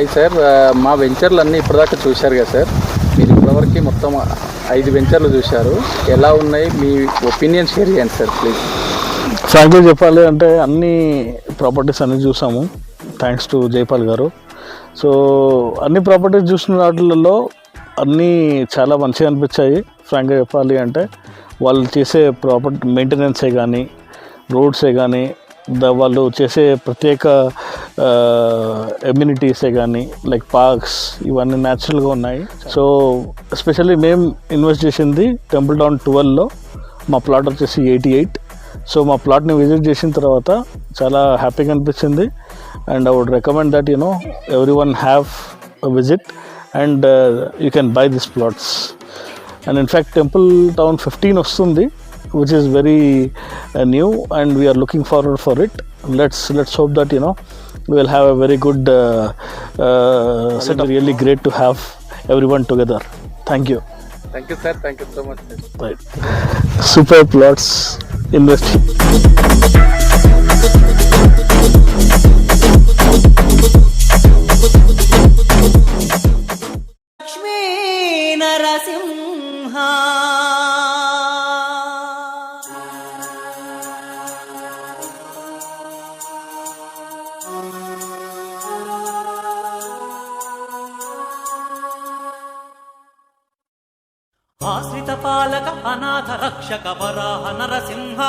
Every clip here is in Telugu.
హాయ్ సార్, మా వెంచర్లు అన్నీ ఇప్పటిదాకా చూశారు కదా సార్. మీరు ఇప్పటివరకు మొత్తం 5 వెంచర్లు చూశారు. ఎలా ఉన్నాయి, మీ ఒపీనియన్ షేర్ చేయండి సార్ ప్లీజ్. ఫ్రాంక్లీ చెప్పాలి అంటే అన్ని ప్రాపర్టీస్ అన్నీ చూసాము, థ్యాంక్స్ టు జైపాల్ గారు. సో అన్ని ప్రాపర్టీస్ చూసిన వాటిల్లో అన్నీ చాలా మంచిగా అనిపించాయి. ఫ్రాంక్గా చెప్పాలి అంటే వాళ్ళు చేసే ప్రాపర్టీ మెయింటెనెన్సే కానీ, రోడ్సే కానీ, వాళ్ళు చేసే ప్రత్యేక ఎమ్యూనిటీసే కానీ లైక్ పార్క్స్ ఇవన్నీ న్యాచురల్గా ఉన్నాయి. సో ఎస్పెషల్లీ మేము ఇన్వెస్ట్ చేసింది టెంపుల్ టౌన్ 12లో, మా ప్లాట్ వచ్చేసి 88. సో మా ప్లాట్ని విజిట్ చేసిన తర్వాత చాలా హ్యాపీగా అనిపించింది. And I would recommend that everyone have a visit and you can buy this plots. And in fact temple town 15 వస్తుంది, which is very new and we are looking forward for it. Let's hope that we will have a very good set of really great to have everyone together. Thank you sir, thank you so much sir. Right, super plots investing. Lakshmi Narasimha ఆశ్రిత పాలక అనాథ రక్షక వరాహ నరసింహ,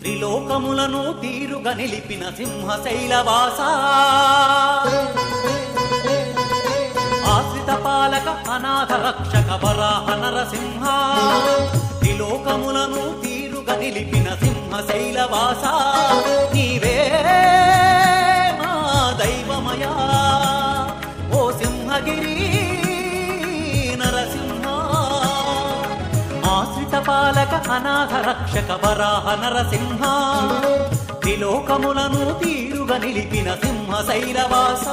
త్రిలోకములను తీరుగా నిలిపిన సింహ శైలవాస. ఆశ్రిత పాలక అనాథ రక్షక వరాహ నరసింహ, త్రిలోకములను తీరుగా నిలిపిన సింహ శైలవాస. నీవే మా దైవమయా ఓ సింహగిరి నరసింహ. ఆశ్రిత పాలక అనాథ రక్షక వరాహ నరసింహ, త్రిలోకములను తీరుగా నిలిపిన సింహ శైలవాస.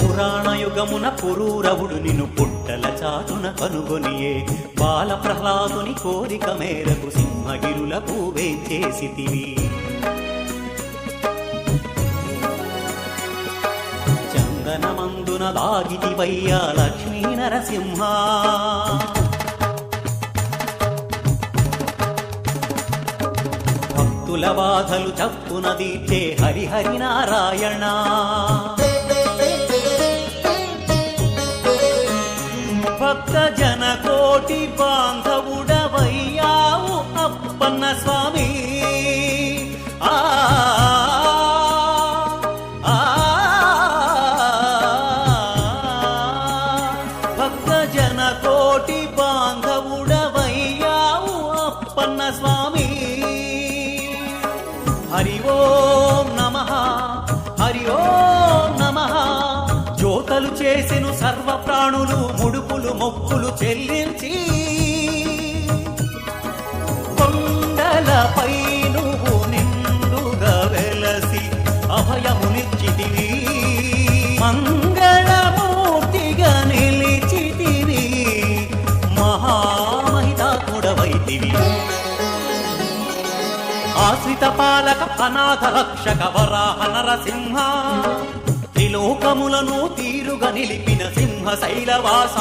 పురాణయుగమున పురూరవుడు నిన్ను పుట్టల చాటున కనుగొనియే, బాల ప్రహ్లాదుని కోరిక మేరకు సింహగిరులకు వేంచేసితివి. చందనమందున దాగితివయ్యా లక్ష్మీ నరసింహ. భక్తుల బాధలు చప్పున దీర్చే హరిహరి నారాయణ. భక్త జన కోటి బాంధవుడవయ్యావు అప్పన్న స్వామి. ఆ భక్త జన కోటి బాంధవుడవయ్యావు అప్పన్న స్వామి. హరి ఓం నమః, హరి ఓం నమః. జ్యోతలు చేసెను సర్వ ప్రాణులు ముడుపులు మొక్కులు చెల్లించి, కొండలపై నువ్వు నిండుగా వెలసి అభయమునిచ్చితివి. మంగళమూర్తిగా నిలిచితివి, మహామహితాత్ముడవైతివి. ఆశ్రిత పాలక అనాథ రక్షక వరాహ నరసింహ, త్రిలోకములను తీరుగా నిలిపిన సింహ శైలవాస.